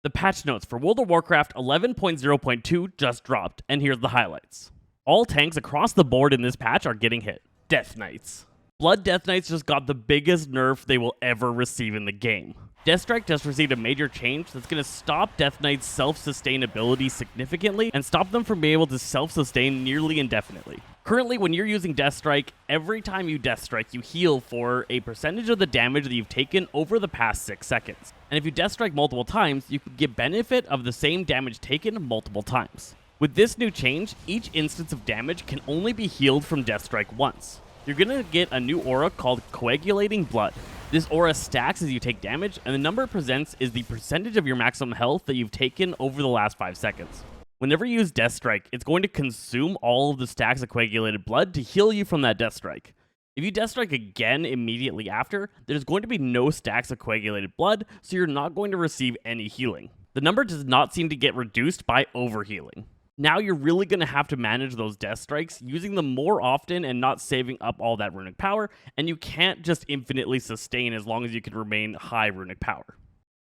The patch notes for World of Warcraft 11.0.2 just dropped, and here's the highlights. All tanks across the board in this patch are getting hit. Death Knights. Blood Death Knights just got the biggest nerf they will ever receive in the game. Deathstrike just received a major change that's going to stop Death Knight's self-sustainability significantly and stop them from being able to self-sustain nearly indefinitely. Currently, when you're using Deathstrike, every time you Deathstrike, you heal for a percentage of the damage that you've taken over the past 6 seconds. And if you Deathstrike multiple times, you can get benefit of the same damage taken multiple times. With this new change, each instance of damage can only be healed from Deathstrike once. You're going to get a new aura called Coagulating Blood. This aura stacks as you take damage, and the number it presents is the percentage of your maximum health that you've taken over the last 5 seconds. Whenever you use Deathstrike, it's going to consume all of the stacks of Coagulated Blood to heal you from that Deathstrike. If you Deathstrike again immediately after, there's going to be no stacks of Coagulated Blood, so you're not going to receive any healing. The number does not seem to get reduced by overhealing. Now you're really going to have to manage those death strikes, using them more often and not saving up all that runic power, and you can't just infinitely sustain as long as you can remain high runic power.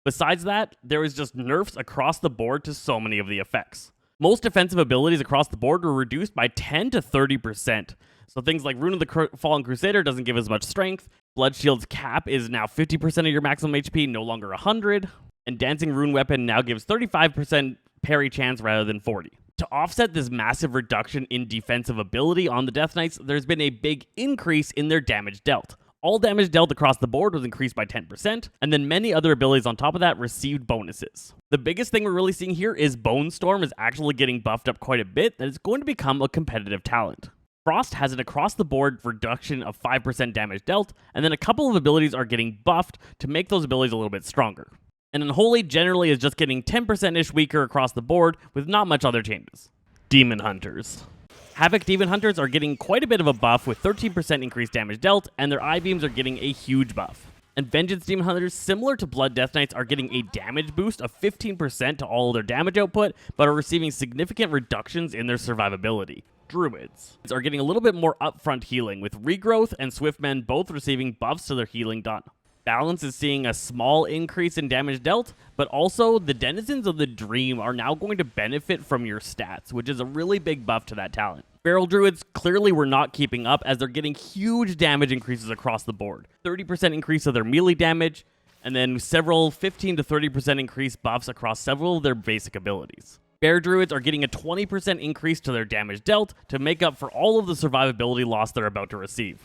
Besides that, there is just nerfs across the board to so many of the effects. Most defensive abilities across the board were reduced by 10 to 30%. So things like Rune of the Fallen Crusader doesn't give as much strength, Blood Shield's cap is now 50% of your maximum HP, no longer 100, and Dancing Rune Weapon now gives 35% parry chance rather than 40. To offset this massive reduction in defensive ability on the Death Knights, there's been a big increase in their damage dealt. All damage dealt across the board was increased by 10%, and then many other abilities on top of that received bonuses. The biggest thing we're really seeing here is Bone Storm is actually getting buffed up quite a bit, that it's going to become a competitive talent. Frost has an across-the-board reduction of 5% damage dealt, and then a couple of abilities are getting buffed to make those abilities a little bit stronger. And Unholy generally is just getting 10%-ish weaker across the board with not much other changes. Demon Hunters. Havoc Demon Hunters are getting quite a bit of a buff with 13% increased damage dealt, and their eye beams are getting a huge buff. And Vengeance Demon Hunters, similar to Blood Death Knights, are getting a damage boost of 15% to all of their damage output, but are receiving significant reductions in their survivability. Druids are getting a little bit more upfront healing, with Regrowth and Swiftmen both receiving buffs to their healing done. Balance is seeing a small increase in damage dealt, but also the Denizens of the Dream are now going to benefit from your stats, which is a really big buff to that talent. Feral Druids clearly were not keeping up as they're getting huge damage increases across the board. 30% increase of their melee damage, and then several 15 to 30% increased buffs across several of their basic abilities. Bear Druids are getting a 20% increase to their damage dealt to make up for all of the survivability loss they're about to receive.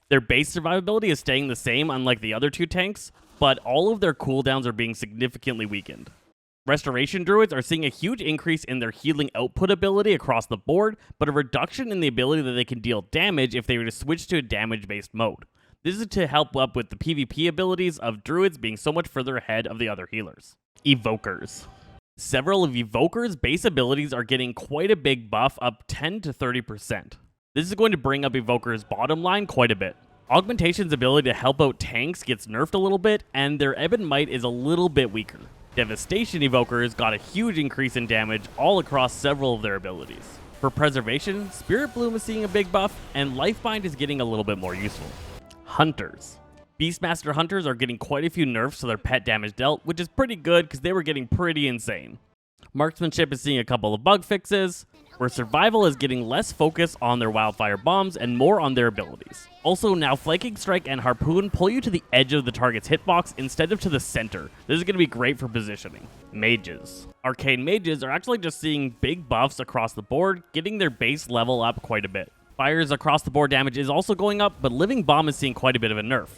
Their base survivability is staying the same, unlike the other two tanks, but all of their cooldowns are being significantly weakened. Restoration Druids are seeing a huge increase in their healing output ability across the board, but a reduction in the ability that they can deal damage if they were to switch to a damage-based mode. This is to help up with the PvP abilities of Druids being so much further ahead of the other healers. Evokers. Several of Evoker's base abilities are getting quite a big buff, up 10 to 30%. This is going to bring up Evoker's bottom line quite a bit. Augmentation's ability to help out tanks gets nerfed a little bit, and their Ebb and Might is a little bit weaker. Devastation Evokers got a huge increase in damage all across several of their abilities. For Preservation, Spirit Bloom is seeing a big buff, and Lifebind is getting a little bit more useful. Hunters. Beastmaster Hunters are getting quite a few nerfs to their pet damage dealt, which is pretty good because they were getting pretty insane. Marksmanship is seeing a couple of bug fixes, where Survival is getting less focus on their Wildfire Bombs and more on their abilities. Also, now Flanking Strike and Harpoon pull you to the edge of the target's hitbox instead of to the center. This is going to be great for positioning. Mages. Arcane Mages are actually just seeing big buffs across the board, getting their base level up quite a bit. Fire's across the board damage is also going up, but Living Bomb is seeing quite a bit of a nerf,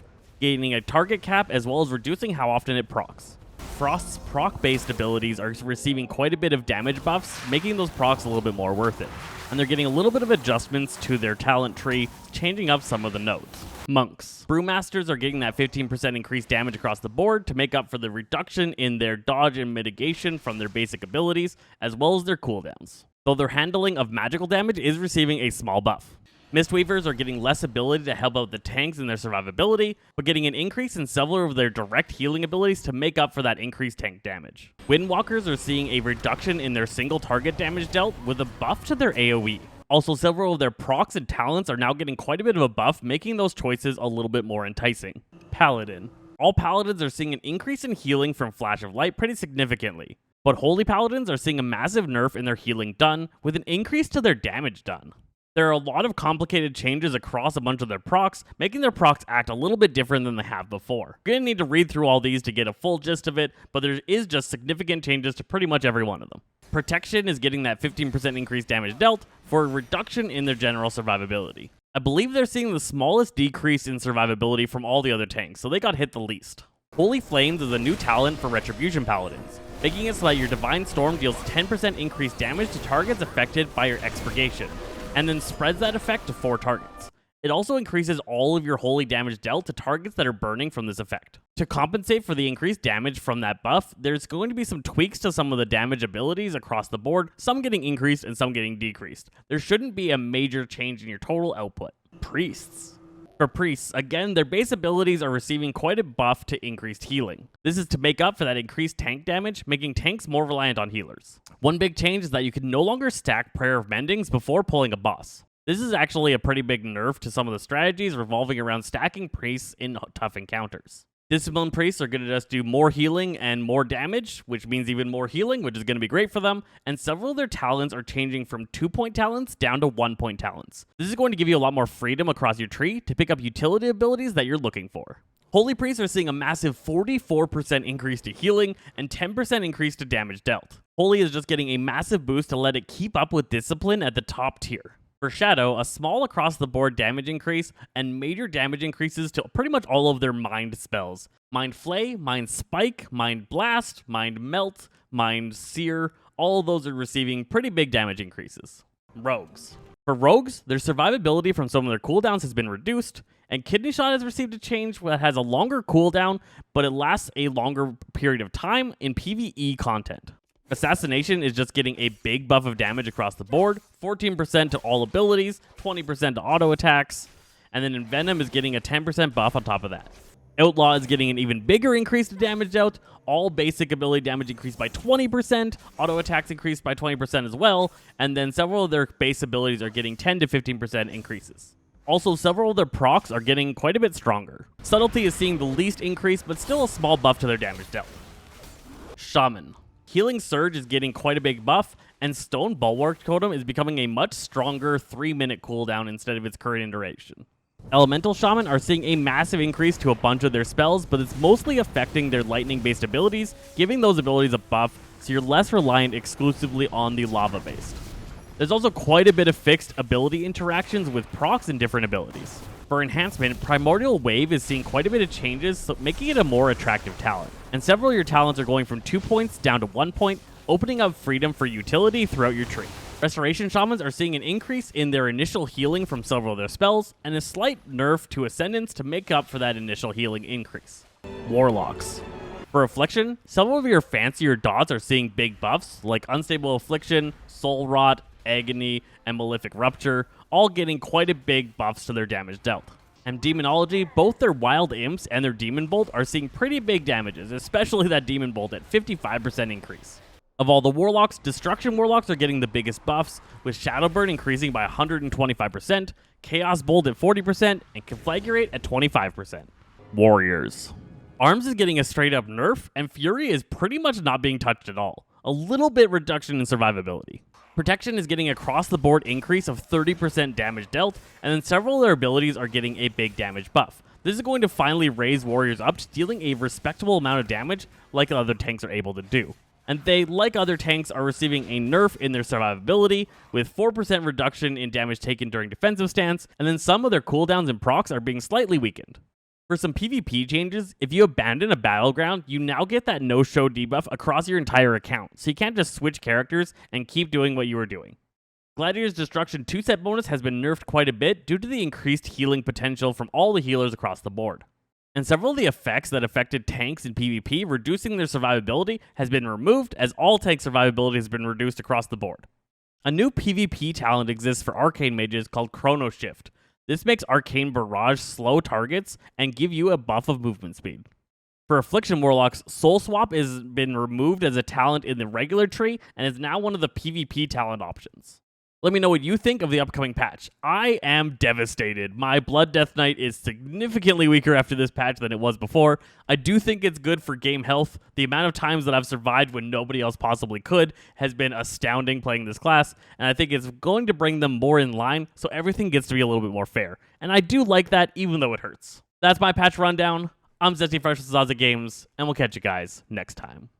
gaining a target cap as well as reducing how often it procs. Frost's proc-based abilities are receiving quite a bit of damage buffs, making those procs a little bit more worth it. And they're getting a little bit of adjustments to their talent tree, changing up some of the nodes. Monks. Brewmasters are getting that 15% increased damage across the board to make up for the reduction in their dodge and mitigation from their basic abilities, as well as their cooldowns. Though their handling of magical damage is receiving a small buff. Mistweavers are getting less ability to help out the tanks in their survivability, but getting an increase in several of their direct healing abilities to make up for that increased tank damage. Windwalkers are seeing a reduction in their single target damage dealt with a buff to their AoE. Also, several of their procs and talents are now getting quite a bit of a buff, making those choices a little bit more enticing. Paladin. All Paladins are seeing an increase in healing from Flash of Light pretty significantly, But Holy Paladins are seeing a massive nerf in their healing done, with an increase to their damage done. There are a lot of complicated changes across a bunch of their procs, making their procs act a little bit different than they have before. You're going to need to read through all these to get a full gist of it, but there is just significant changes to pretty much every one of them. Protection is getting that 15% increased damage dealt for a reduction in their general survivability. I believe they're seeing the smallest decrease in survivability from all the other tanks, so they got hit the least. Holy Flames is a new talent for Retribution Paladins, making it so that your Divine Storm deals 10% increased damage to targets affected by your expurgation, and then spreads that effect to 4 targets. It also increases all of your holy damage dealt to targets that are burning from this effect. To compensate for the increased damage from that buff, there's going to be some tweaks to some of the damage abilities across the board, some getting increased and some getting decreased. There shouldn't be a major change in your total output. Priests. For priests, again, their base abilities are receiving quite a buff to increased healing. This is to make up for that increased tank damage, making tanks more reliant on healers. One big change is that you can no longer stack Prayer of Mendings before pulling a boss. This is actually a pretty big nerf to some of the strategies revolving around stacking priests in tough encounters. Discipline priests are going to just do more healing and more damage, which means even more healing, which is going to be great for them, and several of their talents are changing from 2-point talents down to 1-point talents. This is going to give you a lot more freedom across your tree to pick up utility abilities that you're looking for. Holy Priests are seeing a massive 44% increase to healing and 10% increase to damage dealt. Holy is just getting a massive boost to let it keep up with Discipline at the top tier. For Shadow, a small across-the-board damage increase and major damage increases to pretty much all of their Mind spells. Mind Flay, Mind Spike, Mind Blast, Mind Melt, Mind Sear, all of those are receiving pretty big damage increases. Rogues. For Rogues, their survivability from some of their cooldowns has been reduced, and Kidney Shot has received a change that has a longer cooldown, but it lasts a longer period of time in PvE content. Assassination is just getting a big buff of damage across the board, 14% to all abilities, 20% to auto attacks, and then Envenom is getting a 10% buff on top of that. Outlaw is getting an even bigger increase to damage dealt, all basic ability damage increased by 20%, auto attacks increased by 20% as well, and then several of their base abilities are getting 10 to 15% increases. Also, several of their procs are getting quite a bit stronger. Subtlety is seeing the least increase, but still a small buff to their damage dealt. Shaman. Healing Surge is getting quite a big buff, and Stone Bulwark Totem is becoming a much stronger 3-minute cooldown instead of its current duration. Elemental Shaman are seeing a massive increase to a bunch of their spells, but it's mostly affecting their lightning-based abilities, giving those abilities a buff, so you're less reliant exclusively on the lava-based. There's also quite a bit of fixed ability interactions with procs and different abilities. For enhancement, Primordial Wave is seeing quite a bit of changes, so making it a more attractive talent. And several of your talents are going from 2 points down to 1 point, opening up freedom for utility throughout your tree. Restoration Shamans are seeing an increase in their initial healing from several of their spells, and a slight nerf to Ascendance to make up for that initial healing increase. Warlocks. For Affliction, several of your fancier dots are seeing big buffs, like Unstable Affliction, Soul Rot, Agony, and Malefic Rupture, all getting quite a big buffs to their damage dealt. And Demonology, both their Wild Imps and their Demon Bolt are seeing pretty big damages, especially that Demon Bolt at 55% increase. Of all the Warlocks, Destruction Warlocks are getting the biggest buffs, with Shadowburn increasing by 125%, Chaos Bolt at 40%, and Conflagrate at 25%. Warriors. Arms is getting a straight up nerf, and Fury is pretty much not being touched at all. A little bit reduction in survivability. Protection is getting across the board increase of 30% damage dealt, and then several of their abilities are getting a big damage buff. This is going to finally raise Warriors up to dealing a respectable amount of damage like other tanks are able to do. And they, like other tanks, are receiving a nerf in their survivability, with 4% reduction in damage taken during defensive stance, and then some of their cooldowns and procs are being slightly weakened. For some PvP changes, if you abandon a battleground, you now get that no-show debuff across your entire account, so you can't just switch characters and keep doing what you were doing. Gladiator's Destruction 2-set bonus has been nerfed quite a bit due to the increased healing potential from all the healers across the board. And several of the effects that affected tanks in PvP, reducing their survivability, has been removed, as all tank survivability has been reduced across the board. A new PvP talent exists for Arcane Mages called Chrono Shift. This makes Arcane Barrage slow targets and give you a buff of movement speed. For Affliction Warlocks, Soul Swap has been removed as a talent in the regular tree and is now one of the PvP talent options. Let me know what you think of the upcoming patch. I am devastated. My Blood Death Knight is significantly weaker after this patch than it was before. I do think it's good for game health. The amount of times that I've survived when nobody else possibly could has been astounding playing this class, and I think it's going to bring them more in line so everything gets to be a little bit more fair. And I do like that even though it hurts. That's my patch rundown. I'm Zesty Fresh with Zaza Games, and we'll catch you guys next time.